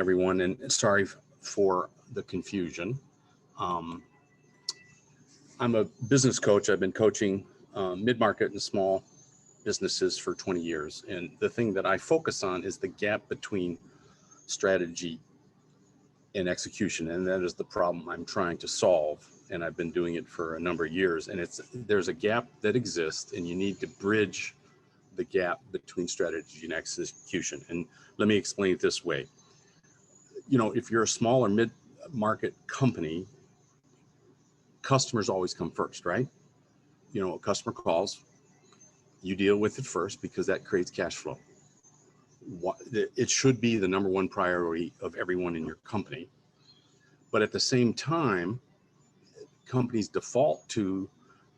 everyone, and sorry for the confusion. Um, I'm a business coach. I've been coaching mid-market and small businesses for 20 years. And the thing that I focus on is the gap between strategy and execution. And that is the problem I'm trying to solve. And I've been doing it for a number of years. And there's a gap that exists, and you need to bridge the gap between strategy and execution. And let me explain it this way. You know, if you're a small or mid-market company, customers always come first, right? You know, a customer calls, you deal with it first because that creates cash flow. It should be the number one priority of everyone in your company. But at the same time, companies default to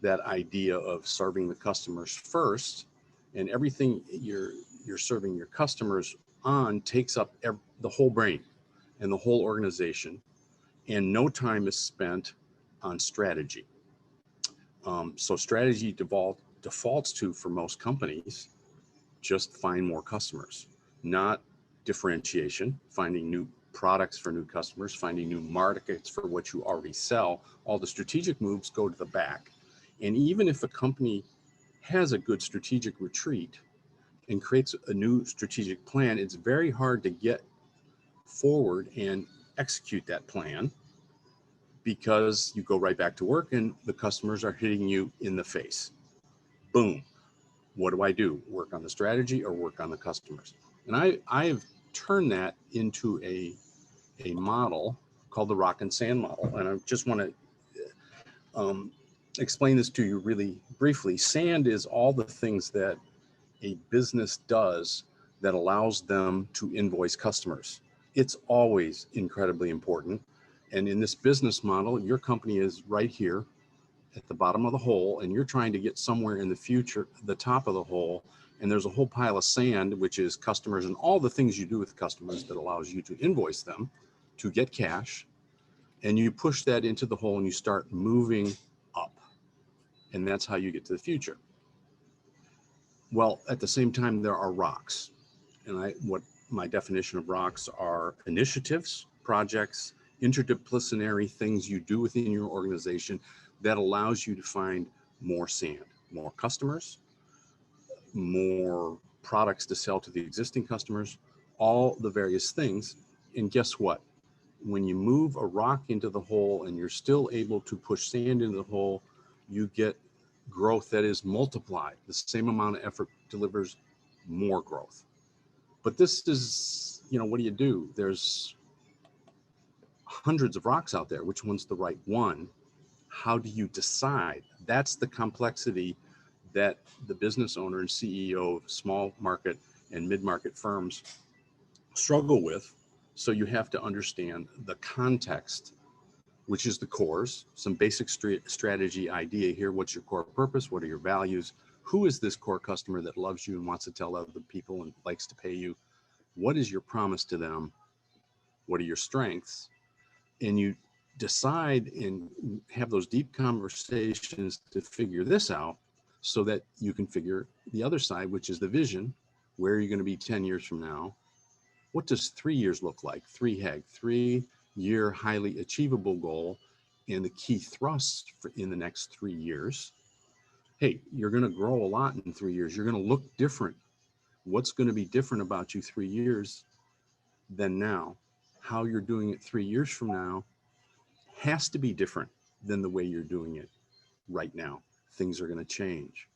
that idea of serving the customers first, and everything you're serving your customers on takes up the whole brain and the whole organization, and no time is spent on strategy. So strategy defaults to, for most companies, just find more customers, not differentiation, finding new products for new customers, finding new markets for what you already sell. All the strategic moves go to the back. And even if a company has a good strategic retreat and creates a new strategic plan, it's very hard to get forward and execute that plan, because you go right back to work and the customers are hitting you in the face. Boom. What do? Work on the strategy or work on the customers? And I've turned that into a model called the rock and sand model. And I just want to explain this to you really briefly. Sand is all the things that a business does that allows them to invoice customers. It's always incredibly important. And in this business model, your company is right here at the bottom of the hole, and you're trying to get somewhere in the future, the top of the hole, and there's a whole pile of sand, which is customers and all the things you do with customers that allows you to invoice them to get cash, and you push that into the hole and you start moving up, and that's how you get to the future. Well, at the same time, there are rocks, and what my definition of rocks are initiatives, projects, interdisciplinary things you do within your organization that allows you to find more sand, more customers, more products to sell to the existing customers, all the various things. And guess what? When you move a rock into the hole and you're still able to push sand into the hole, you get growth that is multiplied. The same amount of effort delivers more growth. But this is, you know, what do? There's hundreds of rocks out there. Which one's the right one? How do you decide? That's the complexity that the business owner and CEO of small market and mid-market firms struggle with. So you have to understand the context, which is the cores, some basic strategy idea here. What's your core purpose? What are your values? Who is this core customer that loves you and wants to tell other people and likes to pay you? What is your promise to them? What are your strengths? And you decide and have those deep conversations to figure this out, so that you can figure the other side, which is the vision. Where are you going to be 10 years from now? What does 3 years look like? 3-year highly achievable goal, and the key thrusts in the next 3 years. Hey, you're going to grow a lot in 3 years. You're going to look different. What's going to be different about you 3 years than now? How you're doing it 3 years from now has to be different than the way you're doing it right now. Things are going to change.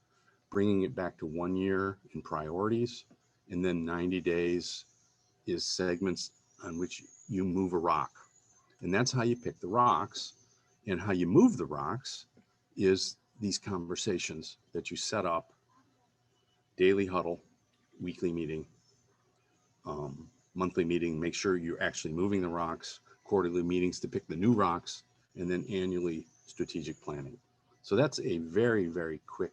Bringing it back to 1 year in priorities, and then 90 days is segments on which you move a rock. And that's how you pick the rocks. And how you move the rocks is these conversations that you set up: daily huddle, weekly meeting, monthly meeting, make sure you're actually moving the rocks, quarterly meetings to pick the new rocks, and then annually strategic planning. So that's a very, very quick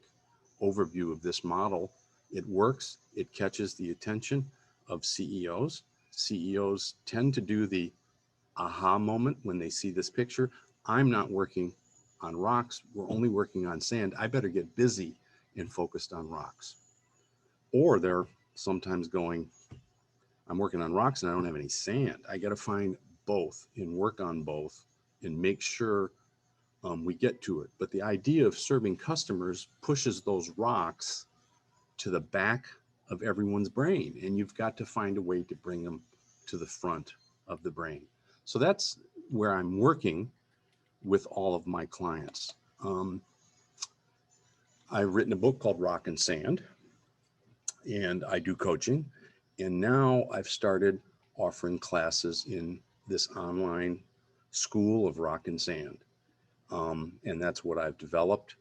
overview of this model. It works. It catches the attention of CEOs. CEOs tend to do the aha moment when they see this picture. I'm not working on rocks. We're only working on sand. I better get busy and focused on rocks. Or they're sometimes going, I'm working on rocks and I don't have any sand. I got to find both and work on both and make sure we get to it. But the idea of serving customers pushes those rocks to the back of everyone's brain, and you've got to find a way to bring them to the front of the brain. So that's where I'm working with all of my clients. I've written a book called Rock and Sand, and I do coaching. And now I've started offering classes in this online school of rock and sand. And that's what I've developed.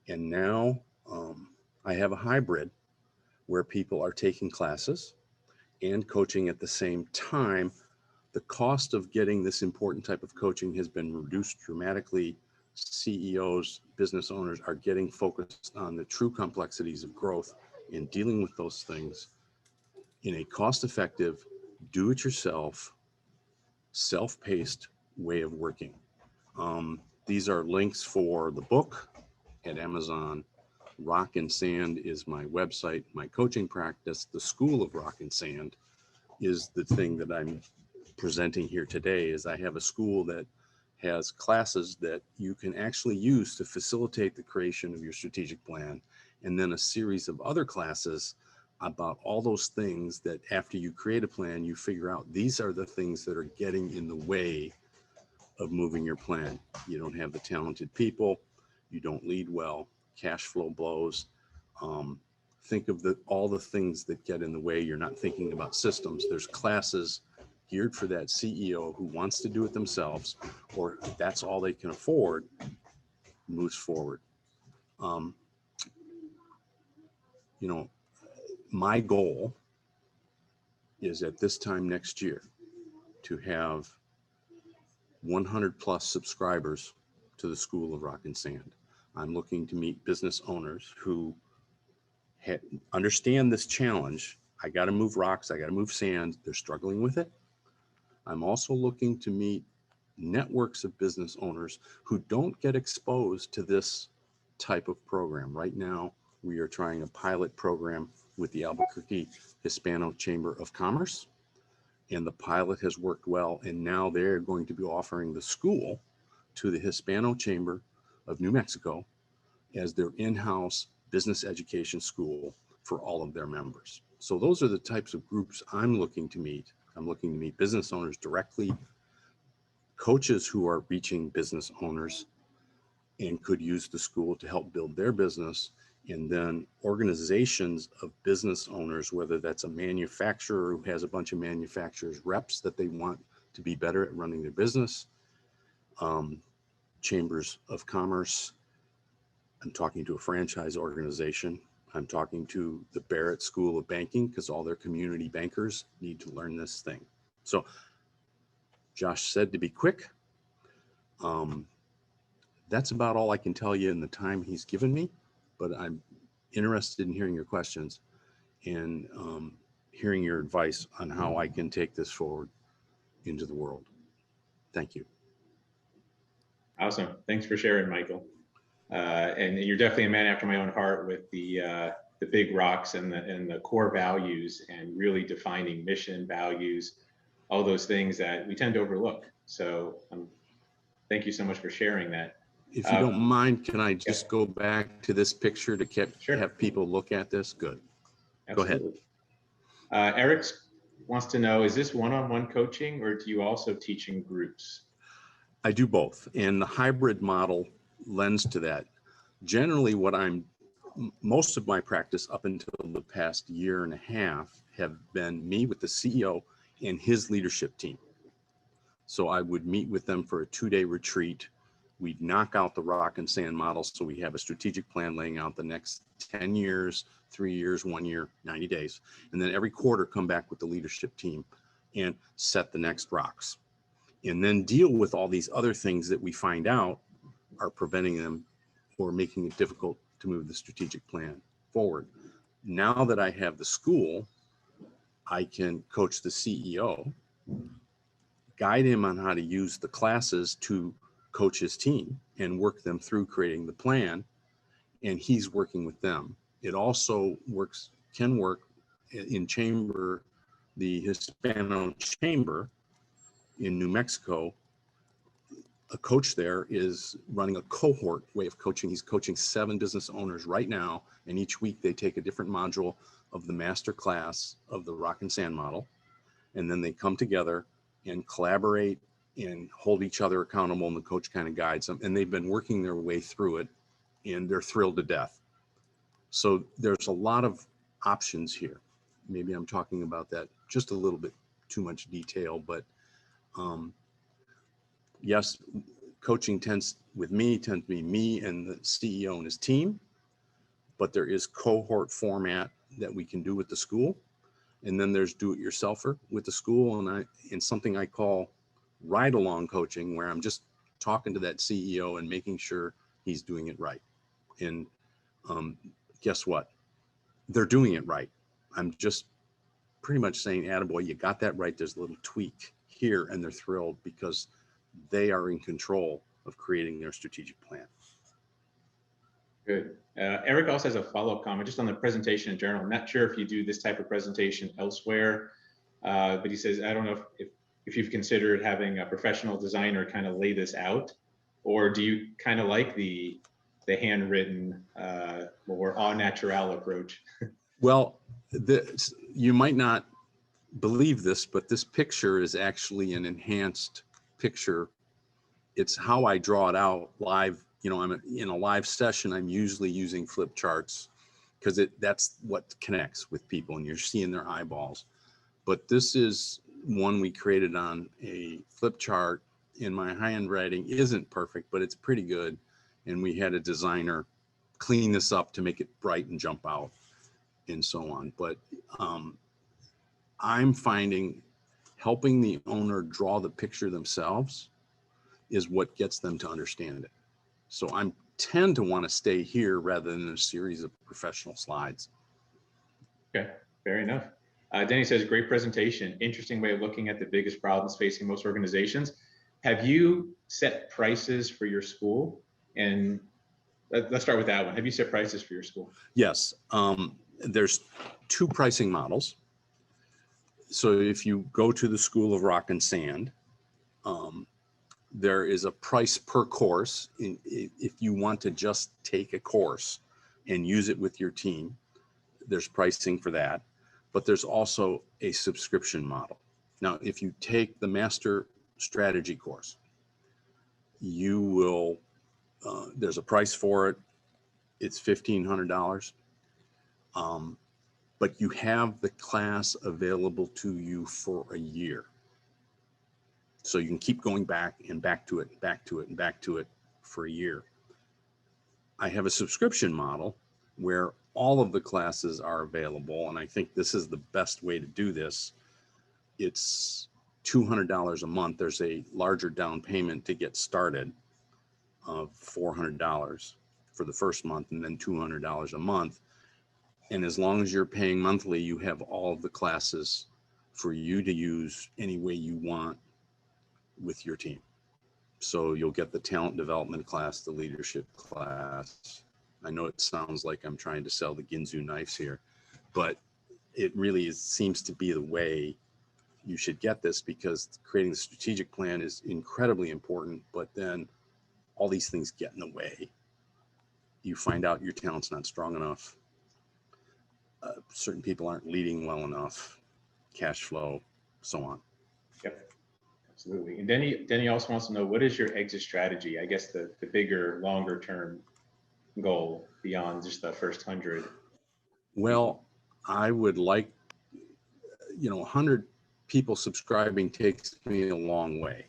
And now I have a hybrid where people are taking classes and coaching at the same time. The cost of getting this important type of coaching has been reduced dramatically. CEOs, business owners are getting focused on the true complexities of growth and dealing with those things in a cost-effective, do-it-yourself, self-paced way of working. These are links for the book at Amazon. Rock and Sand is my website, my coaching practice. The School of Rock and Sand is the thing that I'm presenting here today. Is I have a school that has classes that you can actually use to facilitate the creation of your strategic plan, and then a series of other classes about all those things that after you create a plan, you figure out these are the things that are getting in the way of moving your plan. You don't have the talented people, you don't lead well, cash flow blows. Think of all the things that get in the way. You're not thinking about systems. There's classes geared for that CEO who wants to do it themselves, or that's all they can afford, moves forward. You know, my goal is at this time next year to have 100 plus subscribers to the School of Rock and Sand. I'm looking to meet business owners who understand this challenge. I got to move rocks, I got to move sand. They're struggling with it. I'm also looking to meet networks of business owners who don't get exposed to this type of program. Right now, we are trying a pilot program with the Albuquerque Hispano Chamber of Commerce, and the pilot has worked well, and now they're going to be offering the school to the Hispano Chamber of New Mexico as their in-house business education school for all of their members. So those are the types of groups I'm looking to meet. I'm looking to meet business owners directly, coaches who are reaching business owners and could use the school to help build their business, and then organizations of business owners, whether that's a manufacturer who has a bunch of manufacturers reps that they want to be better at running their business, chambers of commerce. I'm talking to a franchise organization. I'm talking to the Barrett School of Banking because all their community bankers need to learn this thing. So Josh said to be quick. That's about all I can tell you in the time he's given me, but I'm interested in hearing your questions and hearing your advice on how I can take this forward into the world. Thank you. Awesome. Thanks for sharing, Michael. And you're definitely a man after my own heart with the big rocks and the core values, and really defining mission, values, all those things that we tend to overlook. So thank you so much for sharing that. If you don't mind, can I just go back to this picture to have people look at this? Good. Absolutely. Go ahead. Eric wants to know, is this one-on-one coaching, or do you also teach in groups? I do both, and the hybrid model lends to that. Generally, most of my practice up until the past year and a half have been me with the CEO and his leadership team. So I would meet with them for a 2-day retreat. We'd knock out the rock and sand model. So we have a strategic plan laying out the next 10 years, 3 years, 1 year, 90 days. And then every quarter come back with the leadership team and set the next rocks. And then deal with all these other things that we find out are preventing them or making it difficult to move the strategic plan forward. Now that I have the school, I can coach the CEO, guide him on how to use the classes to coach his team and work them through creating the plan, and he's working with them. It also can work in chamber the Hispano Chamber in New Mexico, a coach there is running a cohort way of coaching. He's coaching 7 business owners right now, and each week they take a different module of the master class of the rock and sand model, and then they come together and collaborate and hold each other accountable, and the coach kind of guides them, and they've been working their way through it, and they're thrilled to death. So there's a lot of options here. Maybe I'm talking about that just a little bit too much detail, but yes, coaching tends to be me and the CEO and his team, but there is cohort format that we can do with the school. And then there's do-it-yourselfer with the school, and something I call ride-along coaching, where I'm just talking to that CEO and making sure he's doing it right. And guess what? They're doing it right. I'm just pretty much saying, attaboy, you got that right. There's a little tweak here, and they're thrilled because they are in control of creating their strategic plan. Good. Eric also has a follow-up comment just on the presentation in general. I'm not sure if you do this type of presentation elsewhere, but he says, I don't know if you've considered having a professional designer kind of lay this out, or do you kind of like the handwritten, more au naturel approach? Well, you might not believe this, but this picture is actually an enhanced picture. It's how I draw it out live. You know, I'm in a live session, I'm usually using flip charts because that's what connects with people and you're seeing their eyeballs. But this is one we created on a flip chart, and my handwriting isn't perfect, but it's pretty good. And we had a designer clean this up to make it bright and jump out and so on. But I'm finding helping the owner draw the picture themselves is what gets them to understand it. So I tend to want to stay here rather than a series of professional slides. Okay, fair enough. Denny says, great presentation. Interesting way of looking at the biggest problems facing most organizations. Have you set prices for your school? And let's start with that one. Have you set prices for your school? Yes. There's 2 pricing models. So if you go to the School of Rock and Sand, there is a price per course. If you want to just take a course and use it with your team, there's pricing for that. But there's also a subscription model. Now, if you take the Master Strategy course, you will, there's a price for it. It's $1,500. But you have the class available to you for a year. So you can keep going back and back to it, and back to it, and back to it for a year. I have a subscription model where all of the classes are available, and I think this is the best way to do this. It's $200 a month. There's a larger down payment to get started of $400 for the first month, and then $200 a month. And as long as you're paying monthly, you have all of the classes for you to use any way you want with your team. So you'll get the talent development class, the leadership class. I know it sounds like I'm trying to sell the Ginzu knives here, but it really seems to be the way you should get this, because creating the strategic plan is incredibly important, but then all these things get in the way. You find out your talent's not strong enough. Certain people aren't leading well enough, cash flow, so on. Yep, absolutely. And Denny also wants to know, what is your exit strategy? I guess the bigger, longer term goal beyond just the first 100. Well, I would like, 100 people subscribing takes me a long way.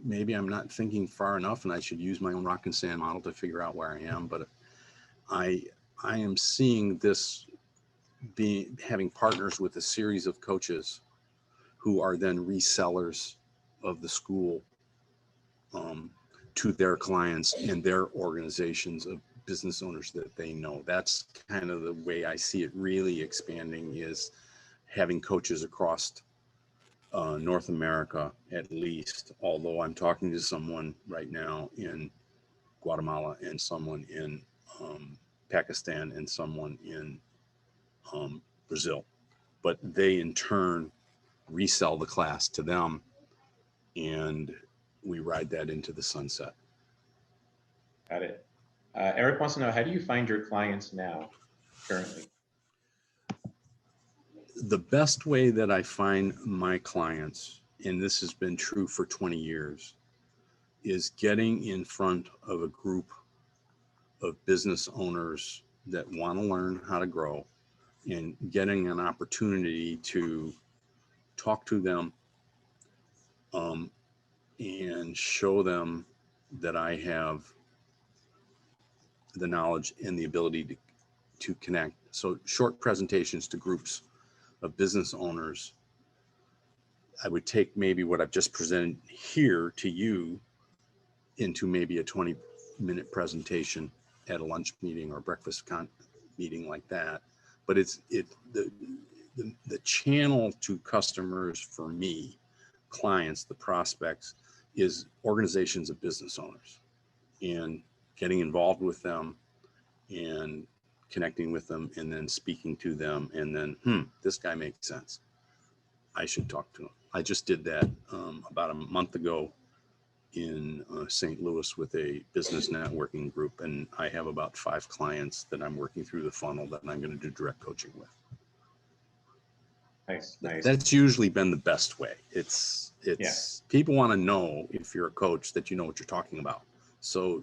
Maybe I'm not thinking far enough, and I should use my own rock and sand model to figure out where I am. But I am seeing this having partners with a series of coaches who are then resellers of the school to their clients and their organizations of business owners that they know. That's kind of the way I see it really expanding, is having coaches across North America, at least, although I'm talking to someone right now in Guatemala and someone in Pakistan and someone in Brazil, but they in turn resell the class to them, and we ride that into the sunset. Got it. Eric wants to know, how do you find your clients now, currently? The best way that I find my clients, and this has been true for 20 years, is getting in front of a group of business owners that want to learn how to grow and getting an opportunity to talk to them and show them that I have the knowledge and the ability to connect. So short presentations to groups of business owners. I would take maybe what I've just presented here to you into maybe a 20-minute presentation at a lunch meeting or breakfast meeting like that. But the channel to customers for me, clients, the prospects, is organizations of business owners, and getting involved with them and connecting with them and then speaking to them, and then, this guy makes sense. I should talk to him. I just did that about a month ago in St. Louis with a business networking group, and I have about 5 clients that I'm working through the funnel that I'm going to do direct coaching with. Nice, nice. That's usually been the best way. It's People want to know, if you're a coach, that you know what you're talking about. So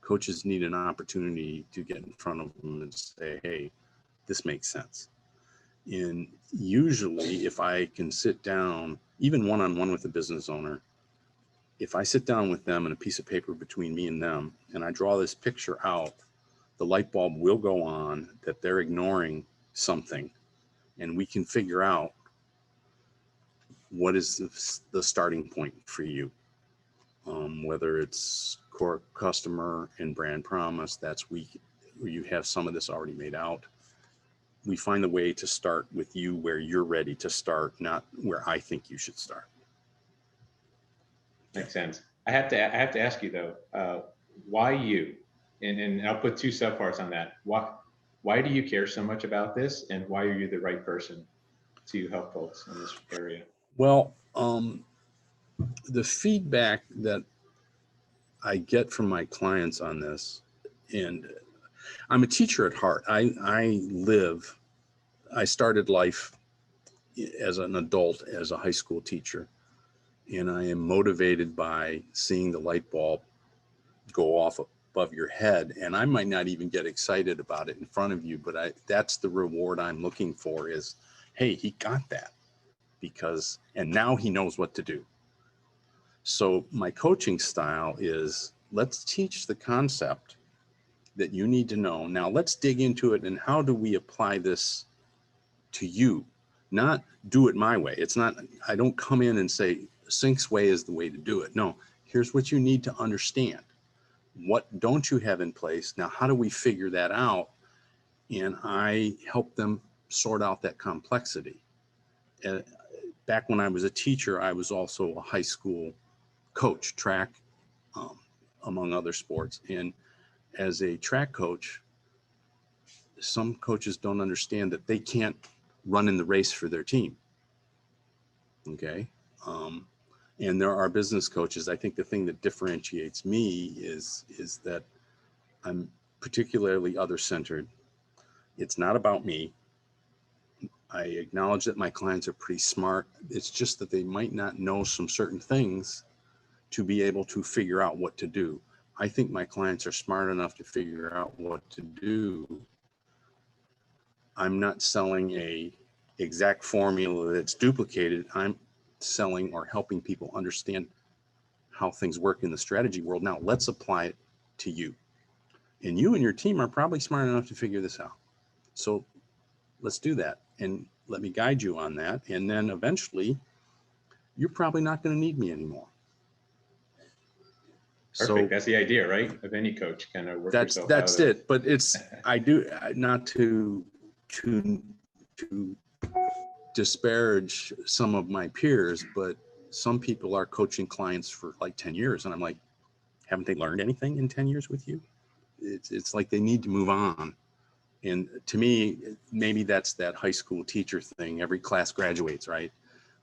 coaches need an opportunity to get in front of them and say, hey, this makes sense. And usually if I can sit down, even one-on-one with a business owner, if I sit down with them and a piece of paper between me and them, and I draw this picture out, the light bulb will go on that they're ignoring something, and we can figure out what is the starting point for you. Whether it's core customer and brand promise, that's where you have some of this already made out. We find a way to start with you where you're ready to start, not where I think you should start. Makes sense. I have to ask you though, why you? And I'll put 2 subparts on that. Why do you care so much about this, and why are you the right person to help folks in this area? Well, the feedback that I get from my clients on this, and I'm a teacher at heart. I started life as an adult as a high school teacher, and I am motivated by seeing the light bulb go off above your head. And I might not even get excited about it in front of you, but that's the reward I'm looking for is, hey, he got that, and now he knows what to do. So my coaching style is, let's teach the concept that you need to know. Now let's dig into it, and how do we apply this to you? Not do it my way. It's not, I don't come in and say Synk's way is the way to do it. No, here's what you need to understand. What don't you have in place? Now, how do we figure that out? And I help them sort out that complexity. Back when I was a teacher, I was also a high school coach, track, among other sports. And as a track coach, some coaches don't understand that they can't run in the race for their team. Okay. And there are business coaches. I think the thing that differentiates me is that I'm particularly other-centered. It's not about me. I acknowledge that my clients are pretty smart. It's just that they might not know some certain things to be able to figure out what to do. I think my clients are smart enough to figure out what to do. I'm not selling a exact formula that's duplicated. I'm selling or helping people understand how things work in the strategy world. Now let's apply it to you. And you and your team are probably smart enough to figure this out. So let's do that, and let me guide you on that. And then eventually you're probably not going to need me anymore. Perfect. So that's the idea, right? Of any coach, kind of work yourself out of it. That's it. But it's, I do not to disparage some of my peers, but some people are coaching clients for like 10 years. And I'm like, haven't they learned anything in 10 years with you? It's like they need to move on. And to me, maybe that's that high school teacher thing. Every class graduates, right?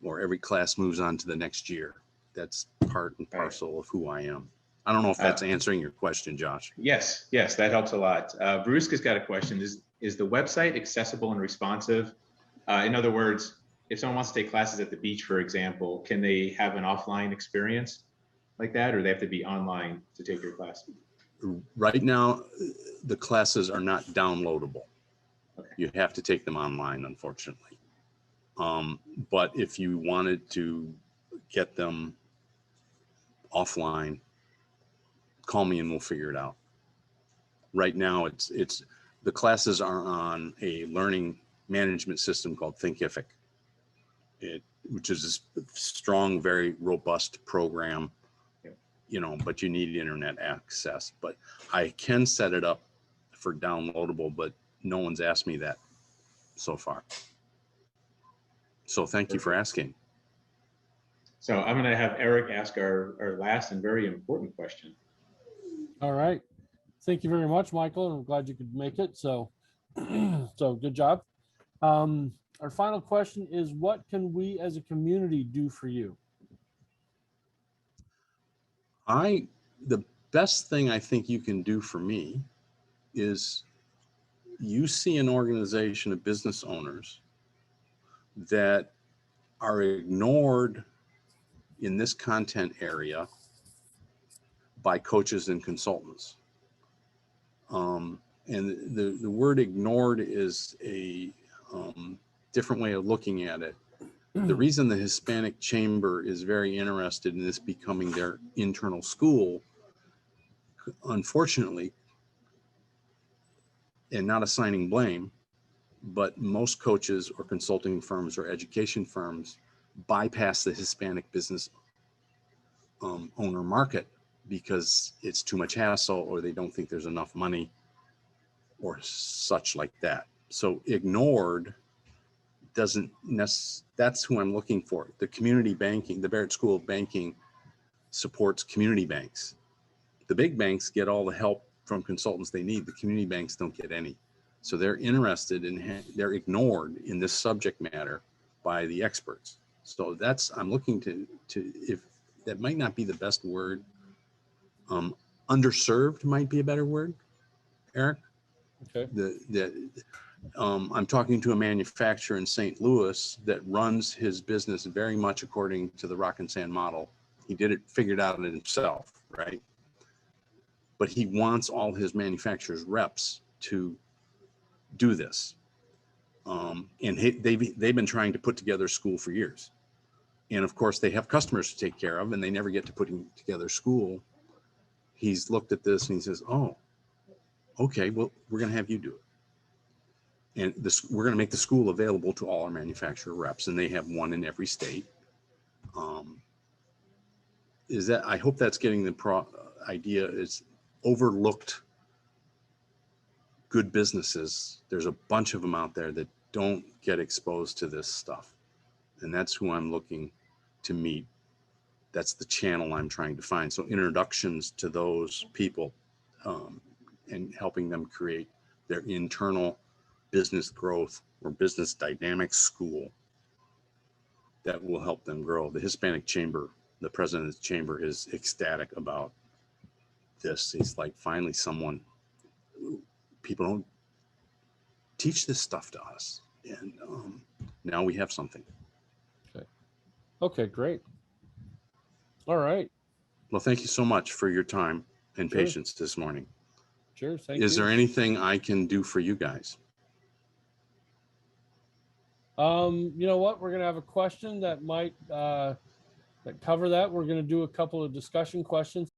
Or every class moves on to the next year. That's part and parcel of who I am. I don't know if that's answering your question, Josh. Yes, yes, that helps a lot. Veruska's got a question. Is the website accessible and responsive? In other words, if someone wants to take classes at the beach, for example, can they have an offline experience like that, or they have to be online to take your class? Right now, the classes are not downloadable. Okay. You have to take them online, unfortunately. But if you wanted to get them offline, call me and we'll figure it out. Right now, it's the classes are on a learning management system called Thinkific, which is a strong, very robust program. You know, but you need internet access. But I can set it up for downloadable, but no one's asked me that so far. So thank you for asking. So I'm going to have Eric ask our last and very important question. All right. Thank you very much, Michael. I'm glad you could make it. So, so good job. Our final question is, what can we as a community do for you? The best thing I think you can do for me is you see an organization of business owners that are ignored in this content area by coaches and consultants. And the word ignored is a different way of looking at it. The reason the Hispanic Chamber is very interested in this becoming their internal school, unfortunately, and not assigning blame, but most coaches or consulting firms or education firms bypass the Hispanic business owner market because it's too much hassle, or they don't think there's enough money or such like that. So ignored doesn't necessarily, that's who I'm looking for. The community banking, the Barrett School of Banking supports community banks. The big banks get all the help from consultants they need. The community banks don't get any. So they're interested in, they're ignored in this subject matter by the experts. So that's, I'm looking to if that might not be the best word. Underserved might be a better word, Eric. Okay. I'm talking to a manufacturer in St. Louis that runs his business very much according to the rock and sand model. He figured out it himself, right? But he wants all his manufacturers reps to do this. And they've been trying to put together a school for years. And of course they have customers to take care of, and they never get to putting together school. He's looked at this and he says, oh, okay, well, we're going to have you do it. And we're going to make the school available to all our manufacturer reps, and they have one in every state. I hope that's getting the idea is overlooked good businesses. There's a bunch of them out there that don't get exposed to this stuff. And that's who I'm looking to meet. That's the channel I'm trying to find. So introductions to those people and helping them create their internal business growth or business dynamics school that will help them grow. The Hispanic Chamber, the president of the chamber, is ecstatic about this. He's like, finally someone, people don't teach this stuff to us. And now we have something. Okay, great. All right. Well, thank you so much for your time and Sure. patience this morning. Sure. Thank you. Is there anything I can do for you guys? You know what? We're going to have a question that might that cover that. We're going to do a couple of discussion questions.